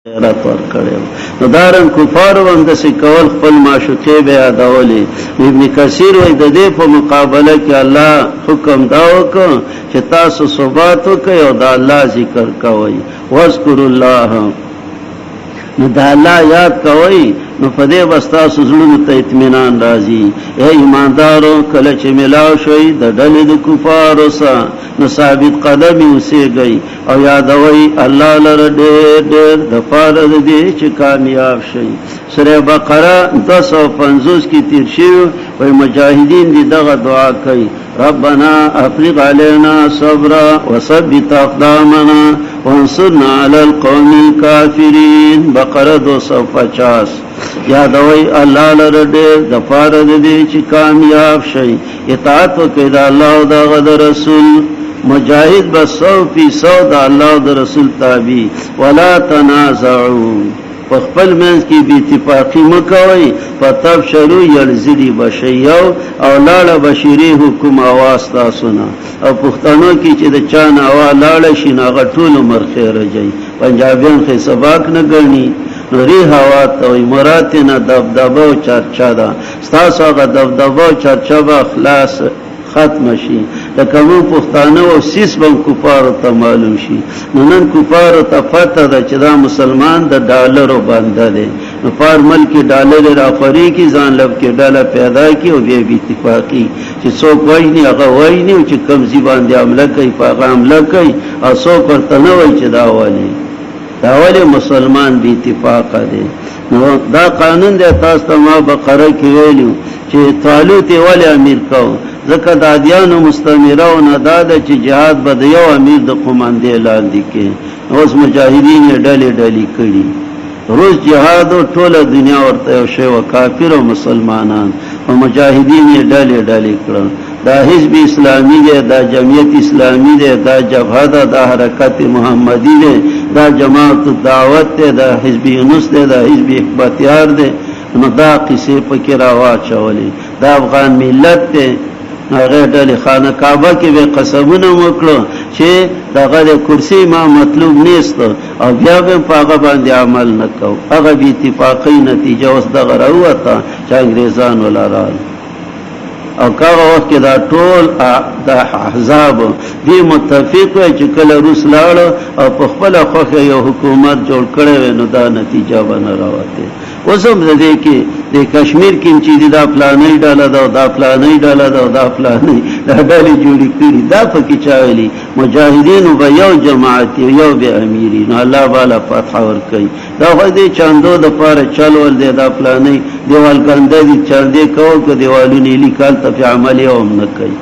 خیرات ورکړو. نو دارن کفار هم داسې کول، خپل معشوقې به یادولې. ابن کثیر وایي د دې په مقابله کې الله حکم دا وکړ چې تاسو ثبات وکړئ او د الله ذکر کوئ. واذکروا الله، نو د الله یاد کوئ، نو په دې بس تاسو زړونو ته اطمینان راځي. ای ایماندارو، کله چې ملاو شئ د ډلې د کفارو سره، نو ثابت قدمي اوسېږئ او یادوئ الله لره ډېر ډېر د پاره د دې چې کامیاب شئ. سوره بقره 250 کې تیر شوی، وایي مجاهدین دې دغه دعا کوي: ربنا افرغ علينا صبرا وثبت اقدامنا وانصرنا على القوم الكافرين. بقره 250. یادوي الله لره ډېر د پاره د دې چې کامیاب شي، اطاعت وکړئ د الله او د رسول. مجاهد به 100% د الله او د رسول تابع. ولا تنازعوا، په خپل منځ کې بې اتفاقي مه کوئ، فتفشلوا یلزلي بشي او لاړه بشیري حکم اواز تاسو نه. او پښتنو کې چې د چا نه اوا لاړه شي نو هغه ټول عمر خیره جي. پنجابیان خې سباق نه ګڼي، نوری هوا ته وي مراد نه دبدبه او چرچا ده. ستاسو هغه دبدبه او چرچا به خلاص ختم شي. لکه مون پښتانه او سیس بم کفارو ته معلوم شي. نن کفارو ته پته ده چې دا مسلمان د ډالرو بنده دی. نو پر ملک ډالر راخوري کی ځان لب کې ډاله پیدا کی او بیا اتفاقی چې څوک وایي هغه وایي چې کم ځی باندې عمله کوي، په عمله کوي، او څوک ورته نه وایي چې دا وایي. دا ولی مسلمان بی اتفاق دی. نو دا قانون دی. تاسو ته ما بقره کې ویلو چې طالوت ولی امیر کو، ځکه د ادیانو مستعمره او نه دا چې جهاد به د یو امیر د قوماندې لاندې کې. اوس مجاهدین ډلې ډلې کړي، روز جهاد او ټوله دنیا ورته یو شی و، کافر او مسلمانان، او مجاهدین ډلې ډلې کړل. دا حزب اسلامی دی، دا جمعیت اسلامی دی، دا جبهه ده، دا حرکت محمدی دی، دا جماعت دعوت دی، دا حزب یونس دی، دا حزب حکمتیار دی. نو دا قصې پکې راواچولې. دا افغان ملت دی. هغه ډلې خانه کعبه کې به قسمونه وکړو چې دغه د کرسي ما مطلوب نیست، او بیا به په هغه باندې عمل نکوو. هغه بې اتفاقۍ نتیجه اوس دغه راووته چې انګریزان ولرال. او کاغه وخت کې دا ټول د احزاب دی متفق وي چې کله روس لاړ او په خپل خوخه یو حکومت جوړ کړي نو دا نتیجه بنه راوته. اوس هم دې کې د کشمیر کې چې دا پلانې ډاله دا، دا پلانې ډاله دا، دا پلانې دا ډلې جوړې کړي. دا پکې چاويلي مجاهدین به یو جماعت یو به امیری، نو الله بالا فتح ور کوي. دا خو دې چاندو د پاره چلول دې دا پلانې دیوال ګنده دي چاندې کوو کو دیوالونه لیکل ته په عمل هم نه کوي.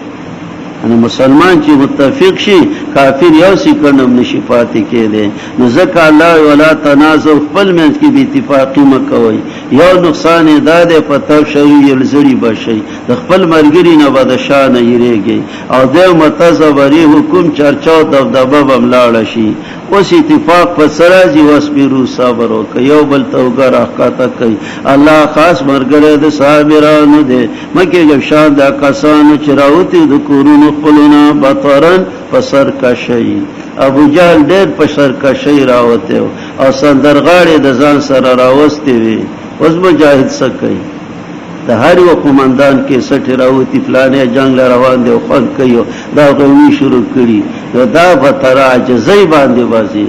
ان مسلمان چې متفق شي کافر یو سکندم نشي پاتې کېده. نو ځکه الله ولا تنازع، خپل منځ کې بې اتفاقي مکوئ. یو نقصان دا دی په تفشلوا یلزلي بشي، د خپل مرګري نه به د شانه یریږي، او د متزبري حکم چرچا او دبدبه به ملاړه شي. اوس اتفاق په سره جی واسبرو صبر وکړئ، یو بل ته وګره احکاته کوي. الله خاص مرګره د صابرانو دی. مکه جو شان د کسانو چې راوتی د کورونو خپلونه بطرن په سر کشي. ابو جهل ډېر په سر کشي راوته او سندرغاړي د ځان سره راوستي وي. اوس مجاهد څه کوي؟ د هر یو قومندان کې سټ راوتی فلانه جنگ روان دی او خلک کوي دا غوي شروع کړي. دا په تر عجزي باندې بازي.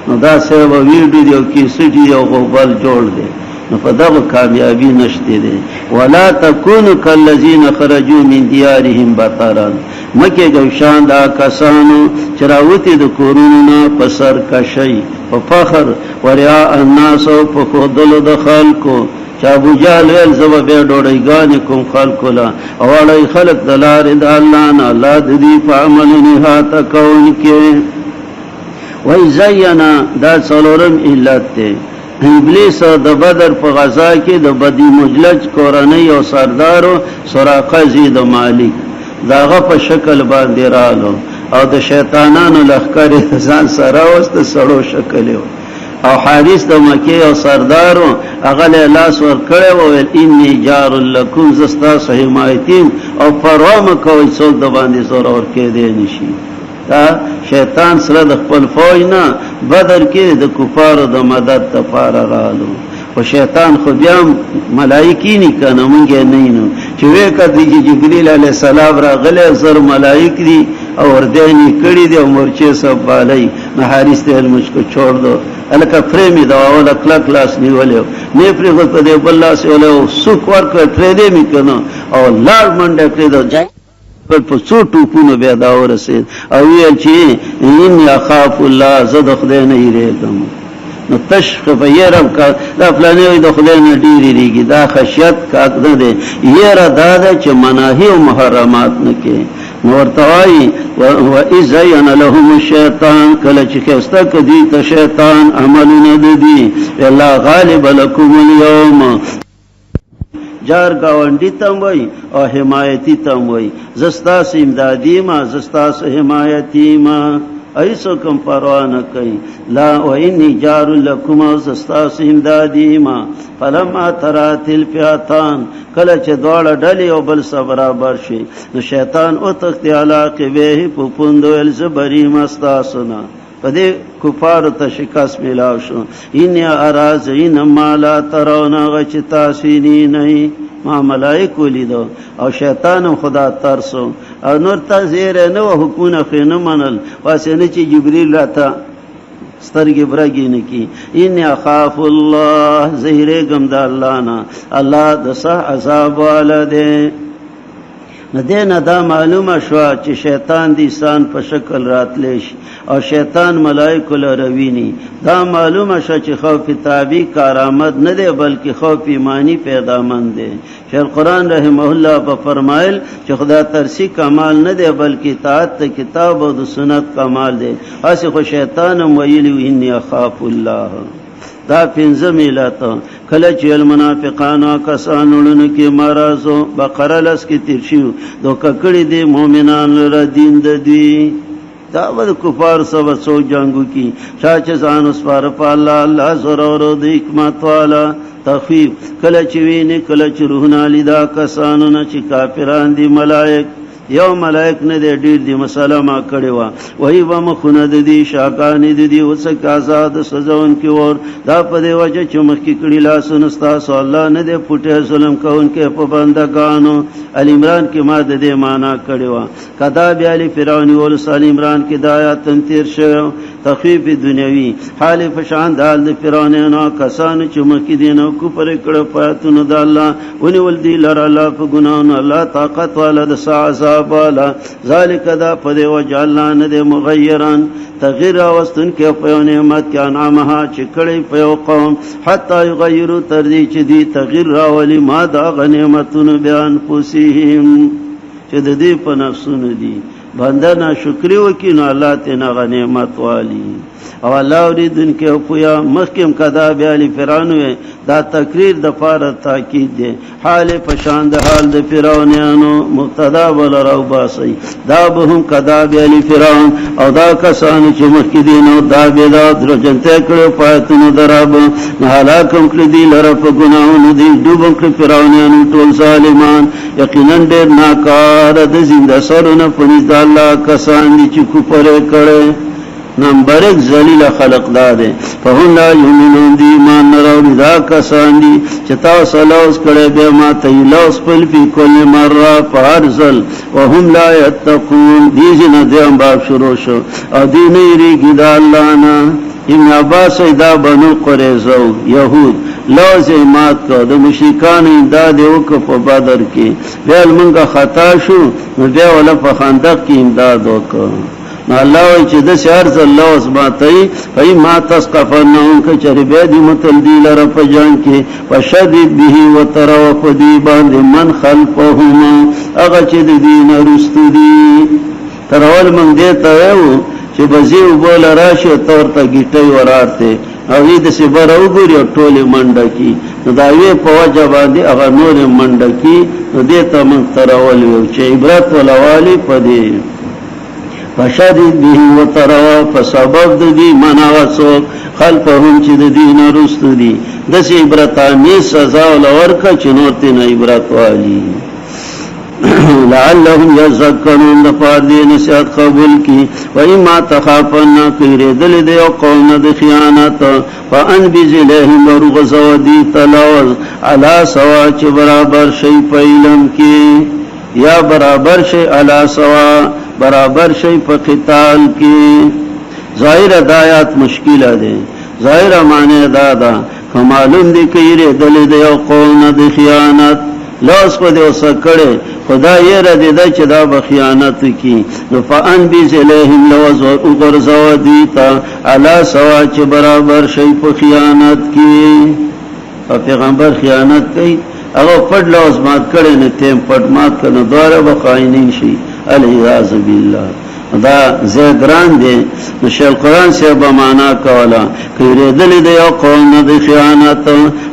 نو دا سره ویډیو کې سټي یو غوبل جوړ دی. نو په دغه کامیابی نشته دي. ولا تکونوا کالذین خرجوا من دیارهم بطرا، مکه ګوشان دا کسانو چې راوتی د کورونو په سر کشي، په فخر وریا الناس په خودلو د خلکو. چې ابو جهل ویل زما به ډوډۍ کوم خلکو لا اواړی خلق دلار د الله نه، الله دې په عمل نهات کون کې. وای زینا دا څلورم علت ته ابلیس د بدر په غزا کې د بدی مجلج کورنۍ او سردارو سراقه زید مالک داغه په شکل باندې رالو، او د شیطانانو لخر ځان سره واست سړو شکل او حارث د مکه او سردارو هغه له لاس ور کړو او انی جار لکم زستا حمایتین او پروا مکوئ څوک د باندې زور اور کې دی نشي. شیطان سره د خپل فوج نه بدر کې د کفارو د مدد لپاره رالو او شیطان خو بیا ملائکی نه کنه مونږ نه نو چې وکړي چې جبرئیل علیه السلام راغله زر ملائک دي او وردانی کړي دي او مرچه سب بالای نه حارث ته مشکو چھوڑ دو الکه پریمی دا اول کلاک کلاس نیولیو نه پری غو په دې بل لاس ولو سوک ورک ټری دې میکنو او لار منډه کړی دا جنگ په څو ټوپونو بیا دا ورسید او ویل چې ان یخاف الله زد خدای نه یریږم نو تشخ په یرم کا دا فلانه وي د خدای نه ډیری ریږي دا خشیت کاک نه دی یره دا چې مناهی او محرمات نه کې نور توای و اذین لهم الشیطان کله چې خسته کدی ته شیطان عملونه دی الله غالب لكم اليوم جار گاونډی تم وای او حمایتی تم وای زستا سیمدادی ما زستا حمایتی ما ایسو کم پروا نه کوي لا و انی جار لکم زستا سیمدادی ما فلما ترات الفئتان کله چې دواړه ډلې او بل سره برابر شي نو شیطان او تخت علاقه به په پوندو الزبری مستاسنا پدې کفار ته شکست ملاو شو ان اراز ان ما لا ترون غچ تاسینی نه ما ملائکه لیدو او شیطان خدا ترسو او نور تزیر نه حکومت خنه منل واسنه چې جبرئیل راته سترګې برګې نه کی ان اخاف الله زهره غم د الله نه الله د صح عذاب والده نه دینه دا معلومه شو چې شیطان د انسان په شکل راتلیش او شیطان ملائکه لروینی دا معلومه شو چې خوف تابع کارآمد نه دی بلکې خوف ایمانی پیدامند دی شیخ قرآن رحمه الله په فرمایل چې خدا ترسی کمال نه دی بلکې اطاعت کتاب او د سنت کمال دی اسی خو شیطان ویلی انی اخاف الله دا پنځم علت کله چې المنافقان کسانونه کې مرزو بقره لس کې تیر شو دوه کړي دي مؤمنان لره دین د دی دا ول کفار سره څو جنگو کی شاچ ځان وسپار په الله الله ضرور د حکمت والا تخفیف کله چې ویني کله چې روحنا لیدا کسانو نه چې کافران دي ملائک یو ملائک نه دې ډیر دي مسالمه کړي وا وای و مخونه دي شاکان دي وسک آزاد سزاون کې ور دا په دې وجه چې مخ کې کړي لاسونه تاسو الله نه دې پټه ظلم کوون کې په بندگانو ال عمران کې ما دې معنا کړي وا کدا بیا ال فرعون ول سال عمران کې د آیات تیر شو تخفیف دنیوی حال فشان دال د فرعونانو کسان چې مکه دینو کو پر کړه پاتونه د الله ونی ول دی لره الله په ګناونو الله طاقت والا د عذاب والا ذالک دا پدې وجعلنا ند مغیران تغیر واستن کې په نعمت کې انعامها چې کړي په قوم حتی یغیروا تر دې چې دی تغیر راولي ما دا غنیمتونه بیان پوسیهم چې د دې په نفسونو دي بنده نا شکر وکي نو الله ته نا غنیمت والی او الله اوریدن کې پویا محکم کدا بیا ل فرعون دا تقریر د پاره تاکید دی حال پشان د حال د فرعونانو مبتدا ول راو باسی دا به هم کدا بیا ل فرعون او دا کسان چې مخکې دینو دا بيدا درجنته کړو پاتونو دراب هلاکم کړی دی لره په ګناونو دی دوبم کړ فرعونانو ټول ظالمان یقینا ډېر ناکار د زنده سرونه پنځ د الله کسان دي چې کوپر کړي نمبر ایک ذلیل خلق داده فهم لا یؤمنون دی ایمان نراوی دا کسان دی چتا سلاوز کڑے بے ما تیلاوز پل فی کل مرہ پارزل وهم لا یتقون دیزن دیان باب شروع شو او دی نیری گی دا اللہ نا ابن عباس دا بنو قریزو یهود لوز ایمات کو دا مشرکان امداد اوکا پا بدر کی بیال منگا خطا شو بیا والا پا خندق کی امداد اوکا الله وی چې د شهر الله اسماتای ای ما تسقفنهم کچری به دی متلدی لره په جان کې فشدد به وتروف دی باندې من خلفهم هغه چې د دین رستو دی ترول من دې ته و چې بزی وبول راشه تور ته گیټي ورارته او دې څه برو ګوري ټوله منډه کی نو دا وی په وجه باندې هغه نور منډه کی نو دې ته من ترول و چې عبرت ولوالی پدې فشدد به وتروا فسبب دی مناوسو خلفهم چې د دین رستو دي د سی عبرتانی سزا ولور کا چنورته نه عبرت والی لعلهم یذکرون دفار دی نصیحت قبول کی و اما تخافن کیره دل دی قوم د خیانت فانبذ الیهم ورغزو دی تلوز علی سوا چ برابر شی پایلم کی یا برابر شی علی سوا برابر شی په قتال کی ظاهر ہدایت مشکل ده ظاهر معنی دا معلوم دی کیره دل دی قوم د خیانت لاس کو دے سکڑے خدا یہ ردی دا چدا بخیانت کی فانبذ الیہم لوز وغرزو دیتا علی سوا چ برابر شی په خیانت کی پیغمبر خیانت کی اگر پڑ لوز مات کڑے نے تیم پڑ مات کرنا دوارا بخائنین شی العیاذ باللہ دا زیدران دے نشل قرآن سے بمانا کولا کیرے دل دے قوم دی خیانت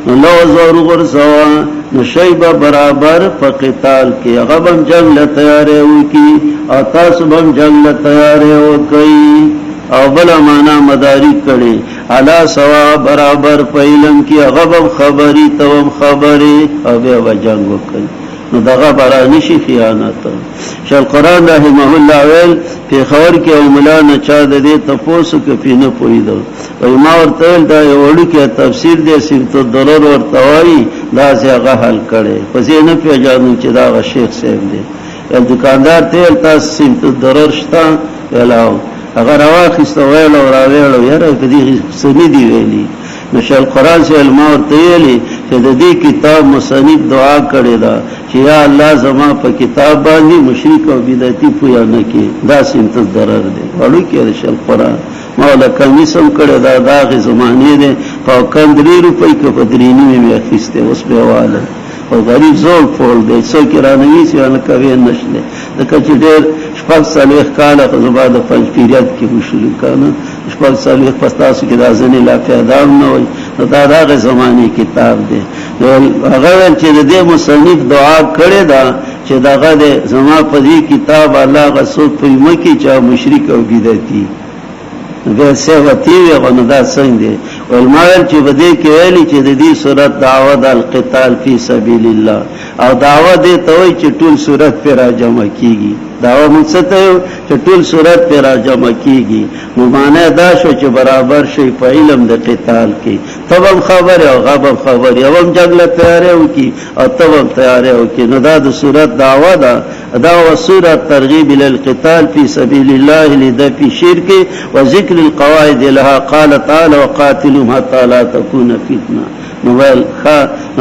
لوز وغرزو نشیب برابر پا قتال کی غبم جنگ لتیارے ہوئی کی او تاسبم جنگ لتیارے ہو کئی او بلا مانا مداری کڑی علا سوا برابر پا علم کی غبم خبری توم خبری او بے و جنگ ہو کئی نو دغا برانشی خیانت شل قرآن رحمہ اللہ ویل پی خور کے اوملانا چاہ دے تپوسو کپی نپوئی دو وی ما ورطویل دا یوڑو کیا تفسیر دے سمت الضرر ورطوائی دا زیاغا حل کرے پس یہ نپی جانو چی دا غا شیخ سیب دے یا دکاندار تیل تا سمت الضرر شتا ویلاو اگر رواخستا ویلو راویلو یرا کدی سنی دی ویلی نشل قرآن سے علماء ورطویلی کہ دی کتاب مصنف دعا کرے دا کہ یا اللہ زمان پا کتاب باندی مشرک و بدعتی پویا نکی دا سمت ضرر دے وڑو کیا رشل قرآن مولا کمیسم کرے دا داغ زمانی دے پاو کندری روپی که پدرینی میں اخیستے اس پہ والا اور غریب زور پھول دے سو کرانوی سی وانا کوی نشلے دکا چی دیر شپاک سالیخ کالا خزبا دا پنج پیریت کی مشلو کانا شپاک سالیخ پستاسو کی دا زنی لا پیادام نوی دا داغ زمانی کتاب دے اگر چی دے مصنف دعا کرے دا چی دا غد زمان پدی کتاب اللہ غصوت پیمکی چا مشرک و بدعتی بے سیوتی وی غندا سنگ دے والماویل چی بدے کی ویلی چی دی سورت دعوت القتال فی سبیل اللہ او دعوت دے توی چی طول سورت پی را جمع کی گی دعوت مقصد ہے چی طول سورت پی را جمع کی گی ممانے داشو چی برابر شی پا علم دے قتال کی تب ہم خبر ہے او غبم خبر ہے او ہم جنگل تیارے ہو کی او تب ہم تیارے ہو کی ندا دا سورت دعوت دعوت سورت ترغیب الالقتال فی سبیل اللہ لدفی شرک و ذکر القواعد لها قال تعالی وقاتلهم حتى لا تكون فتنه نوال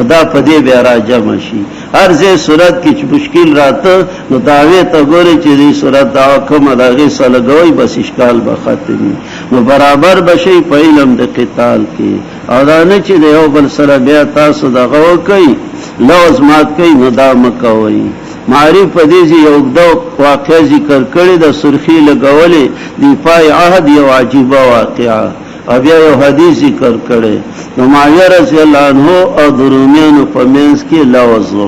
دا پدی بیا را جمع شي ارزه صورت کی مشکل راته نو داوی ته ګوري چې دې صورت دا کوم دغه سلګوي بس اشکال به ختمي نو برابر بشي په علم د قتال کې او دا نه چې یو بل سره بیا تاسو دغه کوي لوز مات کوي نو دا مکوي معرف پدیزی یو دو واقعہ ذکر کړي د سرخی لګولې دفاع عهد یو عجیبه واقعہ او بیا یو حدیث ذکر کړي نو معاویه رضی الله عنه او درومیانو په منځ کې لوزو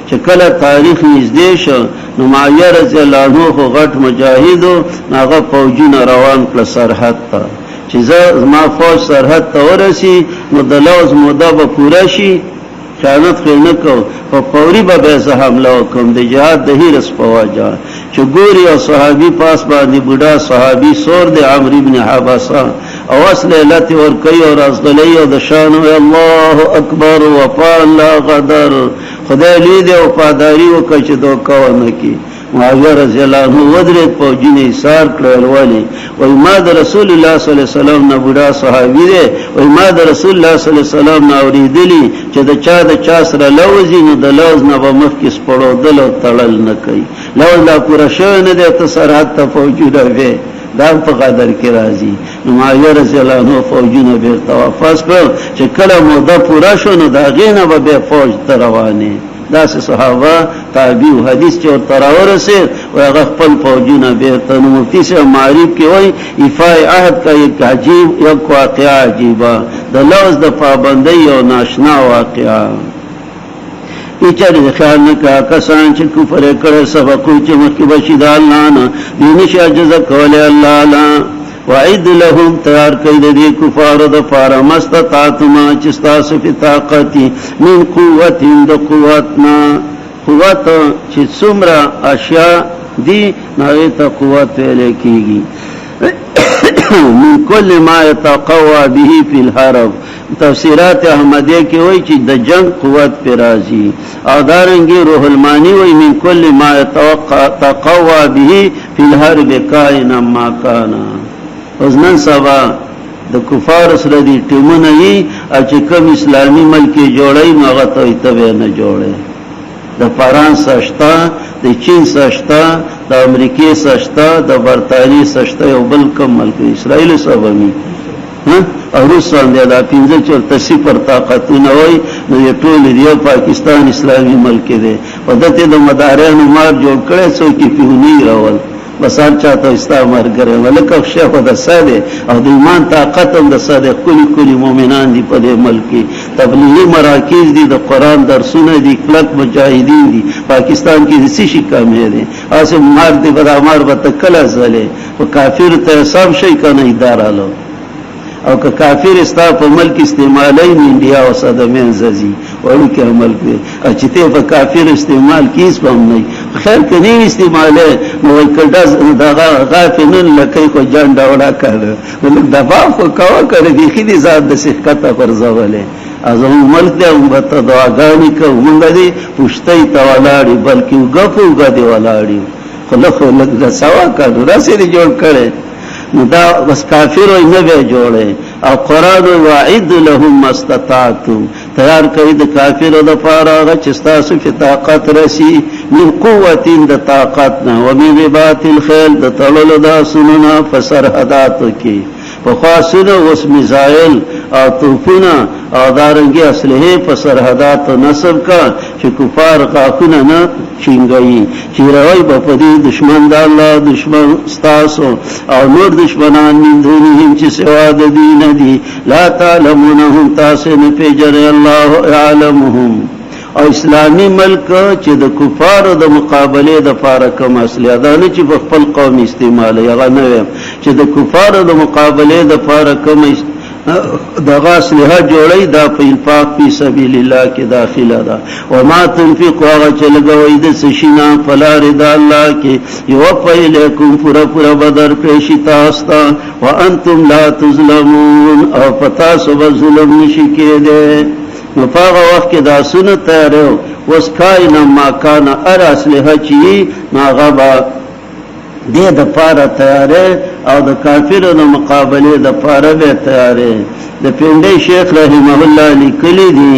چې کله تاریخ نږدې شو نو معاویه رضی الله عنه غټ مجاهد هغه فوجونه روان کړ سرحد ته چې زما فوج سرحد ته ورسی نو د لوز موده به پوره شي خیانت خیانت کو فوری با بیسا حملہ حکم دے جہاد دہی رس پواجا چو گوری او صحابی پاس باندی بڑا صحابی سور دے عمر ابن حباسا او اصل علتی ورکی اور ازغلی او دشانو اللہ اکبر وفا اللہ غدر خدای لید وفاداری وکچ دوکاو نکی معاویہ رضی اللہ عنہ ودرت پوجین ایثار کړل والی و ما د رسول الله صلی الله علیه وسلم نه بډا صحابی دی و ما د رسول الله صلی الله علیه وسلم نه اوریدلی چې د چا سره لوزي نو د لوز نه به مخ کې سپړو دل تړل نه کوي لوز لا پورا شو نه د سرحد ته فوجونه وي دا په قدر کې راځي نو معاویہ رضی الله عنه فوجونه به توافق کړ چې کله موده پورا شو نو دا غینه به فوج ته روانه دا سے صحابہ تابعی حدیث چور تراور سے و هغه خپل فوجونه به ته مفتی سے معرف کې وای ایفاء عهد کا یک عجیب یک واقعہ عجیبه د لوز د پابندۍ او ناشنا واقعہ ایچاری خیال نکا کسان چې کفر کړه سبقو چې مخکې بشي د الله نه دینش اجازه کوله الله لا وعد لهم تیار کړي دي کفار د پاره مستطاعت ما چې تاسو په طاقت من قوت د قوتنا قوت چې څومره اشیاء دي هغه ته قوت ویل کېږي. من کل ما يتقوى به في الحرب تفسیرات احمدیه کې وایي چې د جنگ قوت پر راځي. او دارنګي روح المانی وایي من کل ما يتقوى به في الحرب کائنا ما کان. اوس نن سبا د کفار سره دي ټیمونه یي چې کوم اسلامي ملک جوړي هغه ته نه جوړي. د فرانس شتا، د چین شتا، د امریکای شتا، د برتانی شتا، یو بل کوم ملک اسرائیل سبمي او روسان دی دا 45 طاقتونه وای نو یو ټول دی پاکستان اسلامي ملک دی او دته د مدارانو مار جوړ کړي څو کې پیونی راول بسان چاته استعمار غره ولکه شیخ د ساده او د ایمان طاقت هم د ساده کلی مؤمنان دی په دې ملک تبلیغي مراکز دي د قران درسونه دي کلک مجاهدین دي پاکستان کې د څه شي کمې دي اسه مار دی برابر وتکلا زله او کافر ته سم شي کنه اداره له او که کافر استا په ملک استعمالای انډیا او صدمه ززي ورو کې عمل کوي چې ته په کافر استعمال کیس پم نه خیر کني استعماله نو کډا دغه غافنن لکه کو جان ډاولا کړه نو دفاع خو کاوه کړی دی خې ذات د سخته پر زواله ازم ملک دی او بت دعاګانی کومه دی پښتۍ توالاړي بلکې غفو غدي ولاړي خلخ لږ سوا کړه راسي جوړ کړي دا بس کافر وي نه به جوړه او قران وعد لهم مستطاعتم تیار کړی د کافرو د فارغ چې تاسو په طاقت رسی من قوت د طاقت نه او من رباط الخيل د تړلو د سننا فسرحدات کې په خاصه اوس میزایل او توپونه او دارنګي اسلحه په سرحدات نصب کا چې کفار غاخونه نه چینګي چې راوي په دې دشمن د الله دشمن ستاسو او نور دشمنان من دونهم چې سوا د دین دي لا تعلمونهم تاسو نه پیژنئ الله يعلمهم. او اسلامی ملک چې د کفارو د مقابله د فارکم اصلي ده نه چې په خپل قوم استعمال یغه نه چې د کفارو د مقابله د فارکم دغه اصلحه جوړی دا په انفاق فی سبیل الله کې داخله ده او ما تنفقوا هغه چې لګوي د سشینا فلار د الله کې یو پیلکم پورا بدر پیشی تاسو وانتم لا تظلمون او پتا سو ظلم نشی کېده نو پاغه وخت کې دا سنت تیارو وس کاینا ما کان ار اصلحه چی ناغبا دې د پاره تیارې او د کافرونو مقابله د پاره به تیارې د پیندې شیخ رحمه الله لیکلي دي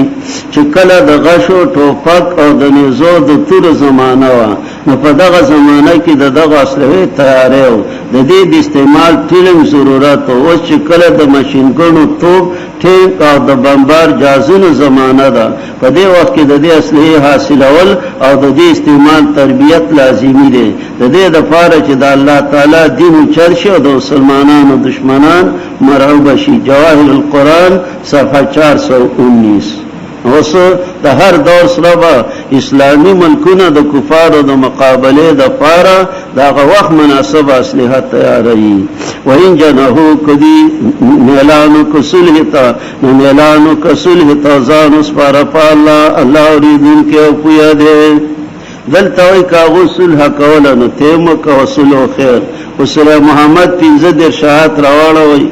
چې کله د غشو ټوپک او د نيزو د تور زمانہ و نو په دغه زمانہ کې دغه اصله تیارې د دې د استعمال ټولم ضرورت او چې کله د ماشينګونو توپ ټینک او د بمبار جازونو زمانہ ده په دې وخت کې د دې اصله حاصلول او د دې استعمال تربیت لازمی ده د دې د فاره چې د الله تعالی دین چرشه او د مسلمانانو دشمنان مرعوب شي. جواهر القرآن صفحه 419. اوس د هر دور سره اسلامی ملکونه د کفارو د مقابله د فاره دغه وخت مناسب اصلحه تیاری و ان جنحو کدی ميلانو کسلح تا ميلانو کسلح تا ځان سپاره په الله اوریدون کې او پویا دی دلته وی کاغو صلح کول نو تیم کو صلح خیر وسره محمد 15 شهادت راوړوي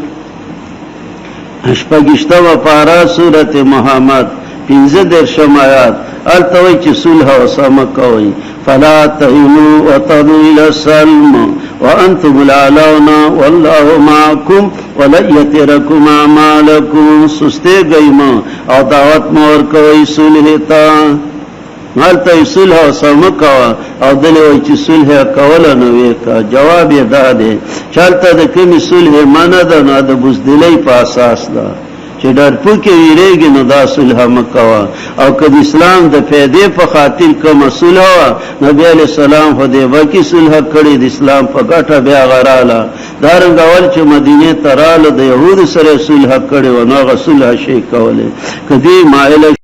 اشپګشتو پارا سورت محمد 15 شمایات التوي چې صلح او سم کوي فلا تهنوا وتدعوا الى السلم وانتم الاعلون والله معكم ولن يتركم اعمالكم سسته گئما او دعوت مور کوي صلح تا مالته صلح او سم کوا او دلوي چې صلح کول نه وکا جواب یې داده چلته د کوم صلح معنا ده نه د بوزدلې په اساس ده چې ډرپو کې ویریږي نو دا صلح مکوا او کله اسلام د فائدې په خاطر کوم صلح نبی علیہ السلام حدیبیه کې صلح کړی د اسلام په ګټه بیا غراله دارنګ اول چې مدینه تراله د يهود سره صلح کړي و نو غ صلح شي کوله کدی مایل